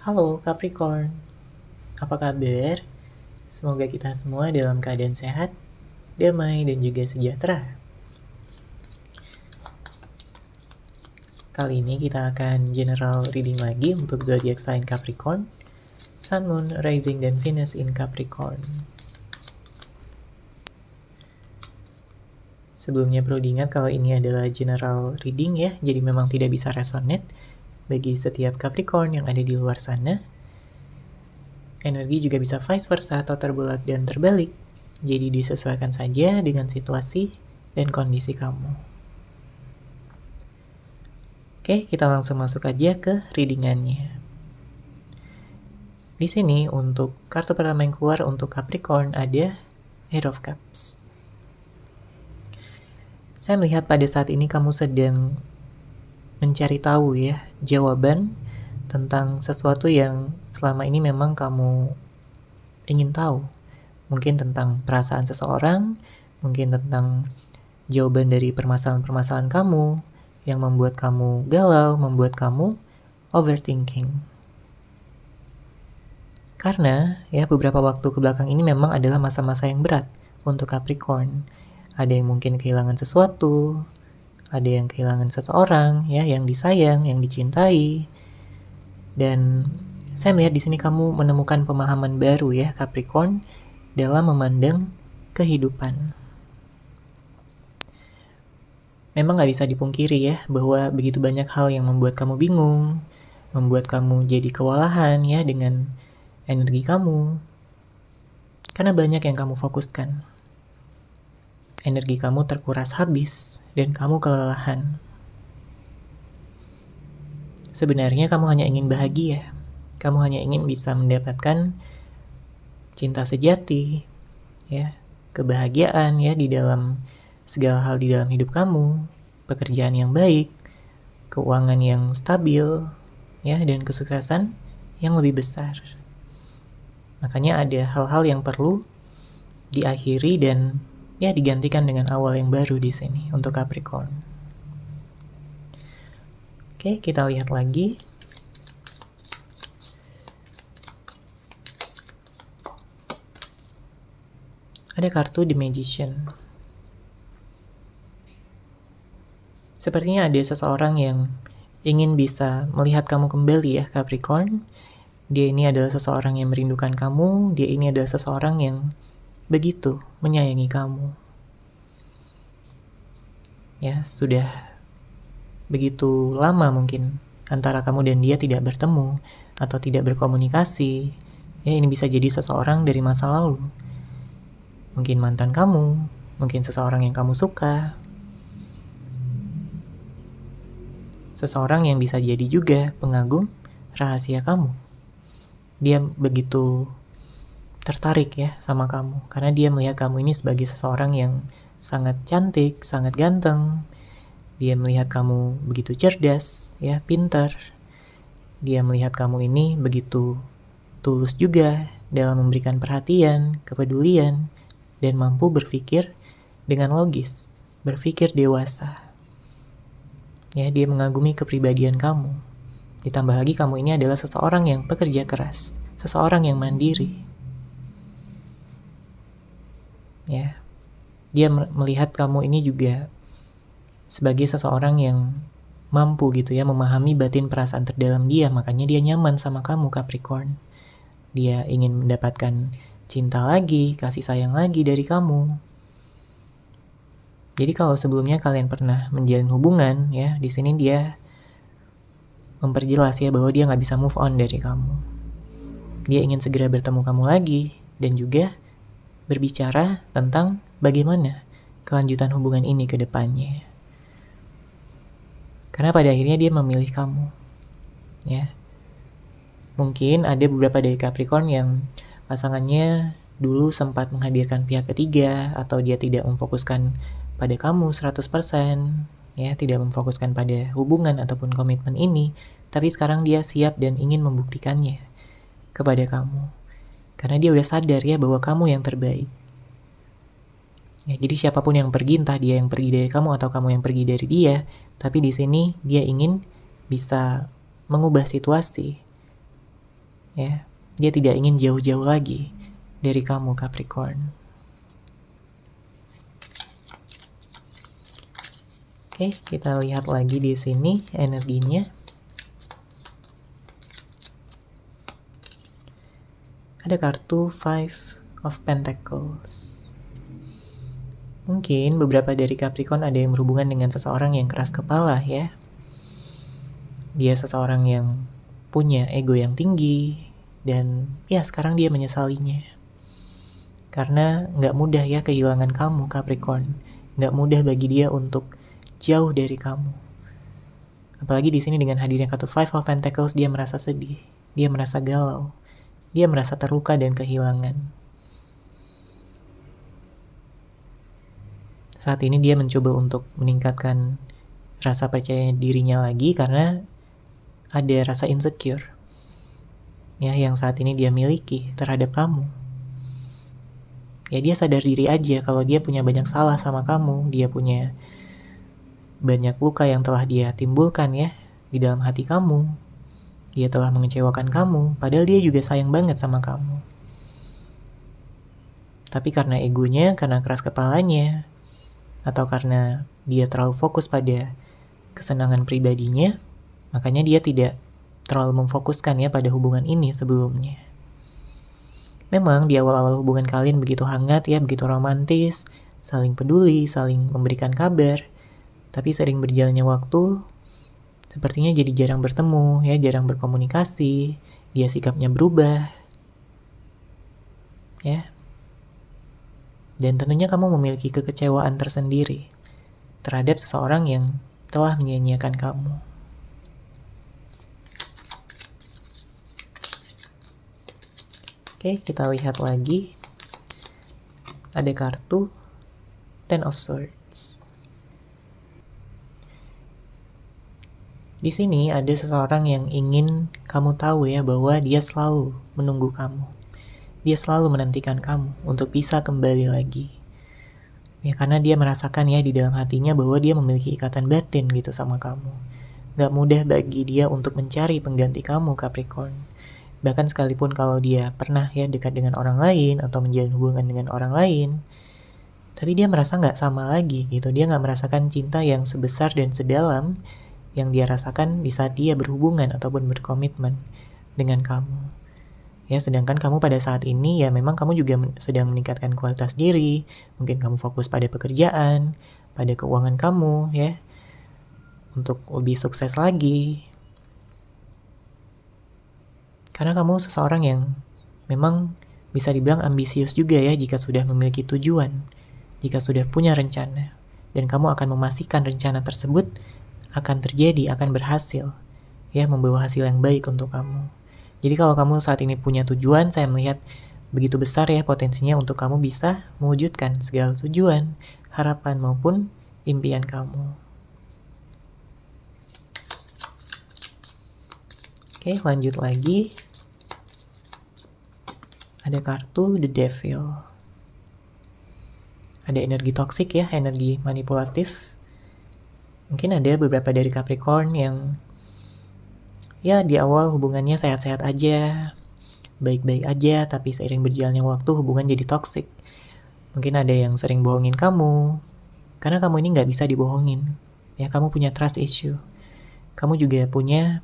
Halo Capricorn, apa kabar? Semoga kita semua dalam keadaan sehat, damai, dan juga sejahtera. Kali ini kita akan general reading lagi untuk zodiak sign Capricorn, Sun, Moon, Rising, dan Venus in Capricorn. Sebelumnya perlu diingat kalau ini adalah general reading ya, jadi memang tidak bisa resonate bagi setiap Capricorn yang ada di luar sana. Energi juga bisa vice versa atau terbelat dan terbalik, jadi disesuaikan saja dengan situasi dan kondisi kamu. Oke, kita langsung masuk aja ke readingannya. Di sini untuk kartu pertama yang keluar untuk Capricorn ada Eight of Cups. Saya melihat pada saat ini kamu sedang mencari tahu ya jawaban tentang sesuatu yang selama ini memang kamu ingin tahu. Mungkin tentang perasaan seseorang, mungkin tentang jawaban dari permasalahan-permasalahan kamu yang membuat kamu galau, membuat kamu overthinking. Karena ya beberapa waktu kebelakang ini memang adalah masa-masa yang berat untuk Capricorn. Ada yang mungkin kehilangan sesuatu, ada yang kehilangan seseorang ya yang disayang, yang dicintai. Dan saya melihat di sini kamu menemukan pemahaman baru ya Capricorn dalam memandang kehidupan. Memang gak bisa dipungkiri ya bahwa begitu banyak hal yang membuat kamu bingung, membuat kamu jadi kewalahan ya dengan energi kamu. Karena banyak yang kamu fokuskan. Energi kamu terkuras habis dan kamu kelelahan. Sebenarnya kamu hanya ingin bahagia. Kamu hanya ingin bisa mendapatkan cinta sejati, ya, kebahagiaan ya di dalam segala hal di dalam hidup kamu, pekerjaan yang baik, keuangan yang stabil, ya, dan kesuksesan yang lebih besar. Makanya ada hal-hal yang perlu diakhiri dan ya digantikan dengan awal yang baru di sini untuk Capricorn. Oke, kita lihat lagi. Ada kartu The Magician. Sepertinya ada seseorang yang ingin bisa melihat kamu kembali ya Capricorn. Dia ini adalah seseorang yang merindukan kamu. Dia ini adalah seseorang yang begitu menyayangi kamu. Ya, sudah begitu lama mungkin antara kamu dan dia tidak bertemu atau tidak berkomunikasi. Ya, ini bisa jadi seseorang dari masa lalu. Mungkin mantan kamu, mungkin seseorang yang kamu suka. Seseorang yang bisa jadi juga pengagum rahasia kamu. Dia begitu tertarik ya sama kamu karena dia melihat kamu ini sebagai seseorang yang sangat cantik, sangat ganteng. Dia melihat kamu begitu cerdas, ya, pintar. Dia melihat kamu ini begitu tulus juga dalam memberikan perhatian, kepedulian, dan mampu berpikir dengan logis, berpikir dewasa. Ya, dia mengagumi kepribadian kamu. Ditambah lagi kamu ini adalah seseorang yang pekerja keras, seseorang yang mandiri. Ya, dia melihat kamu ini juga sebagai seseorang yang mampu gitu ya memahami batin perasaan terdalam dia, makanya dia nyaman sama kamu Capricorn. Dia ingin mendapatkan cinta lagi, kasih sayang lagi dari kamu. Jadi kalau sebelumnya kalian pernah menjalin hubungan ya, di sini dia memperjelas ya bahwa dia nggak bisa move on dari kamu. Dia ingin segera bertemu kamu lagi dan juga berbicara tentang bagaimana kelanjutan hubungan ini ke depannya. Karena pada akhirnya dia memilih kamu. Ya. Mungkin ada beberapa dari Capricorn yang pasangannya dulu sempat menghadirkan pihak ketiga atau dia tidak memfokuskan pada kamu 100%, ya, tidak memfokuskan pada hubungan ataupun komitmen ini, tapi sekarang dia siap dan ingin membuktikannya kepada kamu. Karena dia udah sadar ya bahwa kamu yang terbaik. Ya, jadi siapapun yang pergi, entah dia yang pergi dari kamu atau kamu yang pergi dari dia, tapi di sini dia ingin bisa mengubah situasi. ya. Dia tidak ingin jauh-jauh lagi dari kamu, Capricorn. Oke, kita lihat lagi di sini energinya. Ada kartu Five of Pentacles. Mungkin beberapa dari Capricorn ada yang berhubungan dengan seseorang yang keras kepala ya. Dia seseorang yang punya ego yang tinggi, dan ya sekarang dia menyesalinya. Karena nggak mudah ya kehilangan kamu, Capricorn. Nggak mudah bagi dia untuk jauh dari kamu. Apalagi di sini dengan hadirnya kartu Five of Pentacles, dia merasa sedih, dia merasa galau, dia merasa terluka dan kehilangan. Saat ini dia mencoba untuk meningkatkan rasa percaya dirinya lagi karena ada rasa insecure ya yang saat ini dia miliki terhadap kamu. Ya dia sadar diri aja kalau dia punya banyak salah sama kamu, dia punya banyak luka yang telah dia timbulkan ya di dalam hati kamu. Dia telah mengecewakan kamu, padahal dia juga sayang banget sama kamu. Tapi karena egonya, karena keras kepalanya, atau karena dia terlalu fokus pada kesenangan pribadinya, makanya dia tidak terlalu memfokuskan ya pada hubungan ini sebelumnya. Memang di awal-awal hubungan kalian begitu hangat ya, begitu romantis, saling peduli, saling memberikan kabar, tapi sering berjalannya waktu, sepertinya jadi jarang bertemu ya, jarang berkomunikasi, dia sikapnya berubah ya. Dan tentunya kamu memiliki kekecewaan tersendiri terhadap seseorang yang telah menyia-nyiakan kamu. Oke, kita lihat lagi. Ada kartu Ten of Swords. Di sini ada seseorang yang ingin kamu tahu ya bahwa dia selalu menunggu kamu. Dia selalu menantikan kamu untuk bisa kembali lagi. Ya karena dia merasakan ya di dalam hatinya bahwa dia memiliki ikatan batin gitu sama kamu. Gak mudah bagi dia untuk mencari pengganti kamu, Capricorn. Bahkan sekalipun kalau dia pernah ya dekat dengan orang lain atau menjalin hubungan dengan orang lain, tapi dia merasa gak sama lagi gitu. Dia gak merasakan cinta yang sebesar dan sedalam yang dia rasakan di saat dia berhubungan ataupun berkomitmen dengan kamu. Ya, sedangkan kamu pada saat ini ya memang kamu juga sedang meningkatkan kualitas diri, mungkin kamu fokus pada pekerjaan, pada keuangan kamu ya, untuk lebih sukses lagi. Karena kamu seseorang yang memang bisa dibilang ambisius juga ya jika sudah memiliki tujuan, jika sudah punya rencana, dan kamu akan memastikan rencana tersebut akan terjadi, akan berhasil, ya membawa hasil yang baik untuk kamu. Jadi kalau kamu saat ini punya tujuan, saya melihat begitu besar ya potensinya untuk kamu bisa mewujudkan segala tujuan, harapan maupun impian kamu. Oke, lanjut lagi. Ada kartu The Devil. Ada energi toksik ya, energi manipulatif. Mungkin ada beberapa dari Capricorn yang ya di awal hubungannya sehat-sehat aja, baik-baik aja, tapi seiring berjalannya waktu hubungan jadi toksik. Mungkin ada yang sering bohongin kamu, karena kamu ini nggak bisa dibohongin. Ya, kamu punya trust issue. Kamu juga punya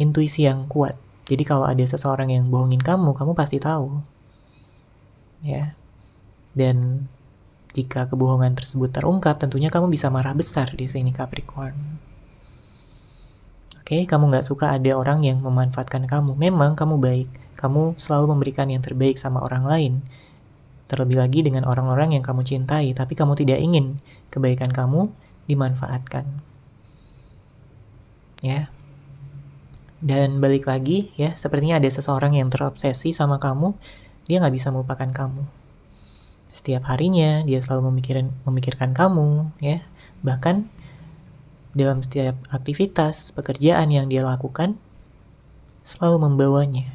intuisi yang kuat. Jadi kalau ada seseorang yang bohongin kamu pasti tahu. Ya. Dan jika kebohongan tersebut terungkap, tentunya kamu bisa marah besar di sini, Capricorn. Oke, kamu nggak suka ada orang yang memanfaatkan kamu. Memang kamu baik, kamu selalu memberikan yang terbaik sama orang lain. Terlebih lagi dengan orang-orang yang kamu cintai, tapi kamu tidak ingin kebaikan kamu dimanfaatkan. Ya. Dan balik lagi, ya, sepertinya ada seseorang yang terobsesi sama kamu, dia nggak bisa melupakan kamu. Setiap harinya, dia selalu memikirkan kamu, ya. Bahkan dalam setiap aktivitas pekerjaan yang dia lakukan selalu membawanya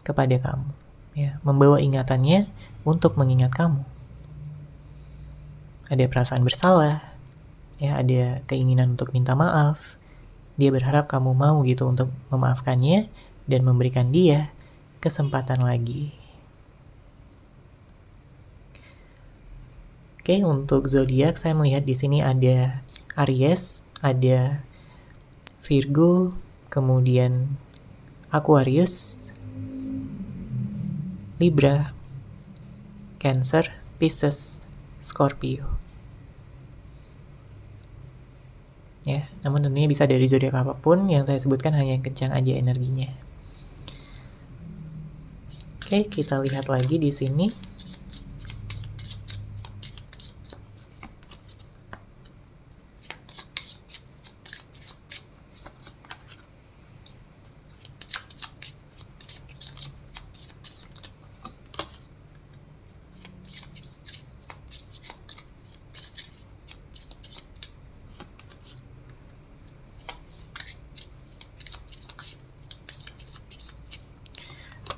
kepada kamu, ya, membawa ingatannya untuk mengingat kamu. Ada perasaan bersalah, ya, ada keinginan untuk minta maaf. Dia berharap kamu mau gitu untuk memaafkannya, dan memberikan dia kesempatan lagi. Oke, untuk zodiak saya melihat di sini ada Aries, ada Virgo, kemudian Aquarius, Libra, Cancer, Pisces, Scorpio. Ya, namun tentunya bisa dari zodiak apapun, yang saya sebutkan hanya yang kencang aja energinya. Oke, kita lihat lagi di sini.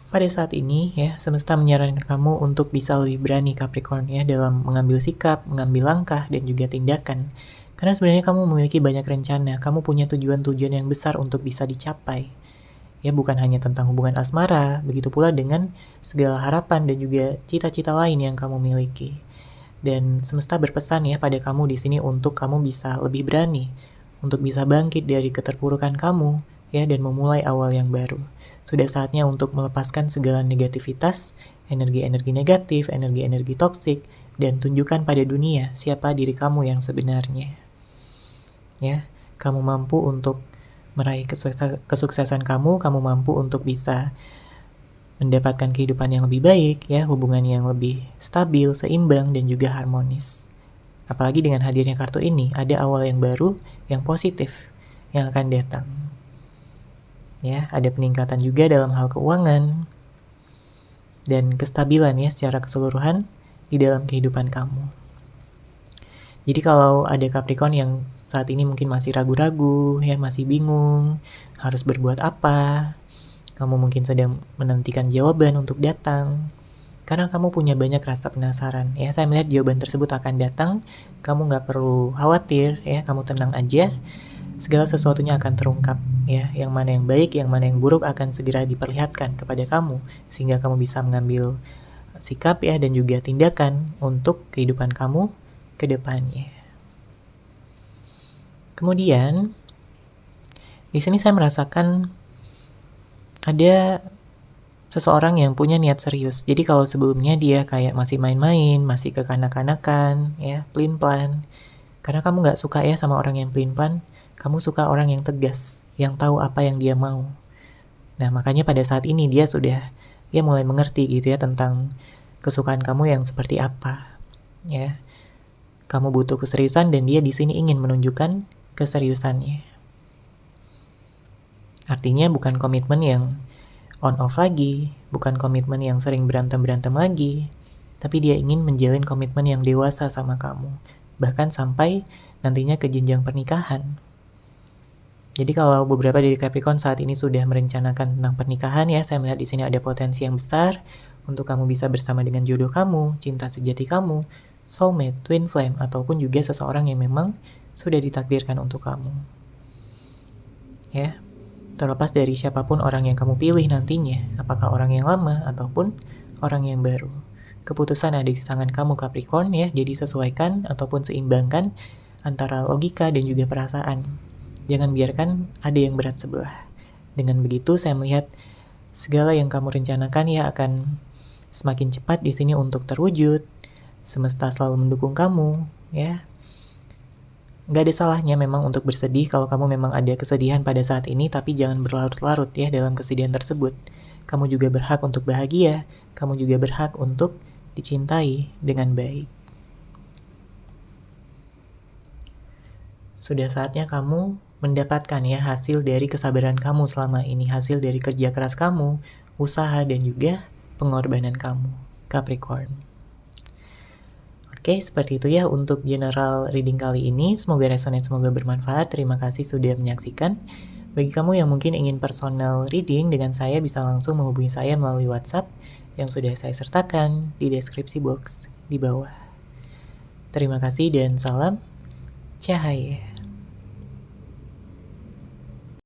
Pada saat ini ya, semesta menyarankan kamu untuk bisa lebih berani Capricorn ya dalam mengambil sikap, mengambil langkah, dan juga tindakan. Karena sebenarnya kamu memiliki banyak rencana, kamu punya tujuan-tujuan yang besar untuk bisa dicapai. Ya, bukan hanya tentang hubungan asmara, begitu pula dengan segala harapan dan juga cita-cita lain yang kamu miliki. Dan semesta berpesan ya pada kamu di sini untuk kamu bisa lebih berani, untuk bisa bangkit dari keterpurukan kamu ya dan memulai awal yang baru. Sudah saatnya untuk melepaskan segala negativitas, energi-energi negatif, energi-energi toksik, dan tunjukkan pada dunia siapa diri kamu yang sebenarnya. Ya, kamu mampu untuk meraih kesuksesan kamu mampu untuk bisa mendapatkan kehidupan yang lebih baik, ya, hubungan yang lebih stabil, seimbang, dan juga harmonis. Apalagi dengan hadirnya kartu ini, ada awal yang baru, yang positif, yang akan datang. Ya, ada peningkatan juga dalam hal keuangan dan kestabilan ya secara keseluruhan di dalam kehidupan kamu. Jadi kalau ada Capricorn yang saat ini mungkin masih ragu-ragu, ya masih bingung harus berbuat apa, kamu mungkin sedang menantikan jawaban untuk datang, karena kamu punya banyak rasa penasaran. Ya, saya melihat jawaban tersebut akan datang, kamu nggak perlu khawatir, ya kamu tenang aja. Segala sesuatunya akan terungkap, ya. Yang mana yang baik, yang mana yang buruk akan segera diperlihatkan kepada kamu, sehingga kamu bisa mengambil sikap ya dan juga tindakan untuk kehidupan kamu ke depannya. Kemudian di sini saya merasakan ada seseorang yang punya niat serius. Jadi kalau sebelumnya dia kayak masih main-main, masih kekanak-kanakan, ya, pelin-pelan. Karena kamu nggak suka ya sama orang yang pelin-pelan, kamu suka orang yang tegas, yang tahu apa yang dia mau. Nah, makanya pada saat ini dia mulai mengerti gitu ya tentang kesukaan kamu yang seperti apa. Ya. Kamu butuh keseriusan dan dia di sini ingin menunjukkan keseriusannya. Artinya bukan komitmen yang on off lagi, bukan komitmen yang sering berantem-berantem lagi, tapi dia ingin menjalin komitmen yang dewasa sama kamu, bahkan sampai nantinya ke jenjang pernikahan. Jadi kalau beberapa dari Capricorn saat ini sudah merencanakan tentang pernikahan ya, saya melihat di sini ada potensi yang besar untuk kamu bisa bersama dengan jodoh kamu, cinta sejati kamu, soulmate, twin flame, ataupun juga seseorang yang memang sudah ditakdirkan untuk kamu. Ya, terlepas dari siapapun orang yang kamu pilih nantinya, apakah orang yang lama ataupun orang yang baru. Keputusan ada di tangan kamu Capricorn ya, jadi sesuaikan ataupun seimbangkan antara logika dan juga perasaan. Jangan biarkan ada yang berat sebelah. Dengan begitu saya melihat segala yang kamu rencanakan ya akan semakin cepat di sini untuk terwujud. Semesta selalu mendukung kamu, ya. Nggak ada salahnya memang untuk bersedih kalau kamu memang ada kesedihan pada saat ini, tapi jangan berlarut-larut ya dalam kesedihan tersebut. Kamu juga berhak untuk bahagia, kamu juga berhak untuk dicintai dengan baik. Sudah saatnya kamu mendapatkan ya hasil dari kesabaran kamu selama ini, hasil dari kerja keras kamu, usaha dan juga pengorbanan kamu, Capricorn. Oke, seperti itu ya untuk general reading kali ini. Semoga resonate, semoga bermanfaat. Terima kasih sudah menyaksikan. Bagi kamu yang mungkin ingin personal reading dengan saya, bisa langsung menghubungi saya melalui WhatsApp yang sudah saya sertakan di deskripsi box di bawah. Terima kasih dan salam cahaya.